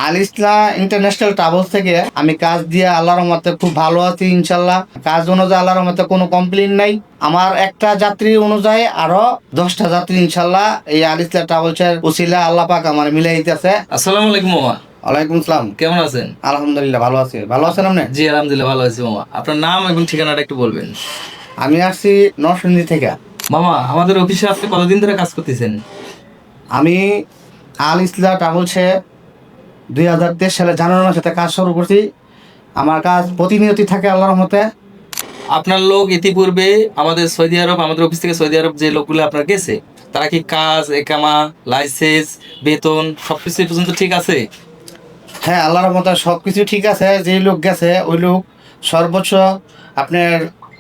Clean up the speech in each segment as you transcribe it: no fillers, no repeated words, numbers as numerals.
আল Islam international travels থেকে আমি কাজ দিয়ে আল্লাহর রহমতে খুব ভালো আছি ইনশাল্লাহ। কাজ অনুযায়ী আল্লাহর রহমতে কোনো কমপ্লেন নাই। আমার একটা যাত্রী অনুযায়ী আরো 10টা যাত্রী ইনশাল্লাহ এই আল ইসলা ট্রাভেলসের উসিলা আল্লাহ পাক আমার মিলাই দিতেছে। আসসালামু আলাইকুম মামা। ওয়ালাইকুম আসসালাম। কেমন আছেন? আলহামদুলিল্লাহ ভালো আছি। ভালো আছেন আপনি? জি আলহামদুলিল্লাহ ভালো আছি মামা। আপনার নাম এবং ঠিকানাটা একটু বলবেন। আমি আসছি নরসিংদী থেকে। মামা, আমাদের অফিসে আপনি কতদিন ধরে কাজ করতেছেন? আমি আল ইসলা ট্রাভেলসে 2023 সালে জানুয়ারি মাসে কাজ শুরু করছি। আমার কাজ প্রতিনিয়তই থাকে আল্লাহর রহমতে। আপনার লোক ইতিপূর্বে আমাদের সৌদি আরব, আমাদের অফিস থেকে সৌদি আরব যে লোকগুলো আপনার গেছে, তারা কি কাজ, একামা, লাইসেন্স, বেতন সবকিছু এই পর্যন্ত ঠিক আছে? হ্যাঁ, আল্লাহর রহমতে সব কিছু ঠিক আছে। যে লোক গেছে ওই লোক সর্বোচ্চ আপনার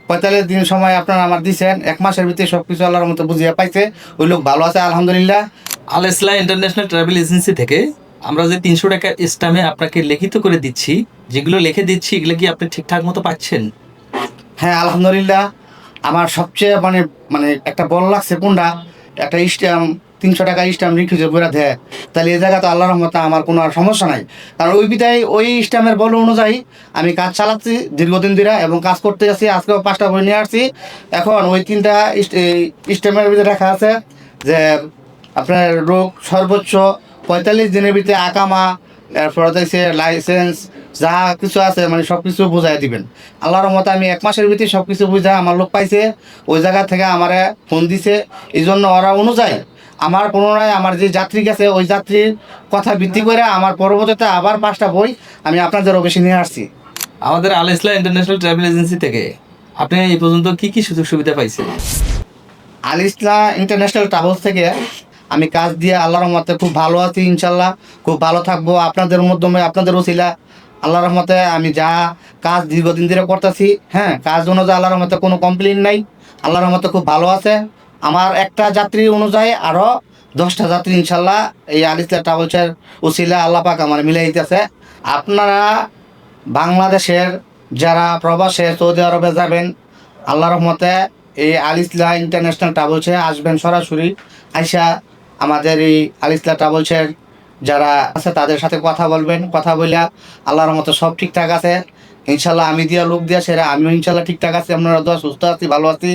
45 দিন সময় আপনার আমার দিয়েছেন, 1 মাসের ভিতরে সব কিছু আল্লাহর মতো বুঝিয়ে পাইছে। ওই লোক ভালো আছে আলহামদুলিল্লাহ। আল ইসলাম ইন্টারন্যাশনাল ট্রাভেল এজেন্সি থেকে আমরা যে 300 টাকার স্ট্যাম্পে আপনাকে লিখিত করে দিচ্ছি, যেগুলো লিখে দিচ্ছি, এগুলো কি আপনি ঠিকঠাক মতো পাচ্ছেন? হ্যাঁ আলহামদুলিল্লাহ। আমার সবচেয়ে মানে মানে একটা বল লাগছে কোনটা, একটা স্ট্যাম্প 300 টাকা স্ট্যাম্প লিখেছে পুরা দেয়, তাহলে এই জায়গাতে আল্লাহর রহমতে আমার কোনো আর সমস্যা নাই। কারণ ওই বিদায় ওই স্ট্যাম্পের বল অনুযায়ী আমি কাজ চালাচ্ছি দীর্ঘদিন ধরে এবং কাজ করতে যাচ্ছি। আজকেও 5টা বই নিয়ে আসছি। এখন ওই 3টা স্ট্যাম্পের ভিতরে রাখা আছে যে আপনার রোগ সর্বোচ্চ 45 দিনের ভিতরে আকামা, এরপর হচ্ছে লাইসেন্স, যা কিছু আছে মানে সব কিছু বুঝাই দিবেন। আল্লাহর রহমতে আমি 1 মাসের ভিতরে সব কিছু বুঝা আমার লোক পাইছে। ওই জায়গা থেকে আমারে ফোন দিছে। এই জন্য ওরা অনুযায়ী আমার পুনরায় আমার যে যাত্রী গেছে ওই যাত্রীর কথা ভিত্তি করে আমার পরবর্তীতে আবার 5টা বই আমি আপনাদের অফিসে নিয়ে আসছি। আমাদের আল ইসলাম ইন্টারন্যাশনাল ট্রাভেল এজেন্সি থেকে আপনি এই পর্যন্ত কি কি সুযোগ সুবিধা পাইছেন? আল ইসলা ইন্টারন্যাশনাল ট্রাভেলস থেকে আমি কাজ দিয়ে আল্লাহর রহমতে খুব ভালো আছি ইনশাল্লাহ। খুব ভালো থাকবো আপনাদের মাধ্যমে, আপনাদের ওসিলা আল্লাহর রহমতে। আমি যা কাজ দীর্ঘদিন ধরে করতেছি, হ্যাঁ, কাজ অনুযায়ী আল্লাহর রহমতে কোনো কমপ্লেন নাই। আল্লাহর রহমতে খুব ভালো আছে। আমার একটা যাত্রী অনুযায়ী আরও 10টা যাত্রী ইনশাল্লাহ এই আল ইসলা ট্রাভেলসের ওসিলা আল্লাহ পাক আমার মিলাই দিতেছে। আপনারা বাংলাদেশের যারা প্রবাসে সৌদি আরবে যাবেন, আল্লাহর রহমতে এই আল ইসলা ইন্টারন্যাশনাল ট্রাভেলসে আসবেন সরাসরি। আইসা আমাদের এই আল ইসলা ট্রাভেলসের যারা আছে তাদের সাথে কথা বলবেন। কথা বলিয়া আল্লাহর রহমতে সব ঠিকঠাক আছে ইনশাল্লাহ। আমি দিয়া লোক দিয়া সেরা আমিও ইনশাল্লাহ ঠিকঠাক আছি। আপনারা দোয়া সুস্থ আছি, ভালো আছি।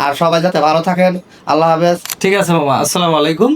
আর সবাই যাতে ভালো থাকেন। আল্লাহ হাফেজ। ঠিক আছে মামা, আসসালামু আলাইকুম।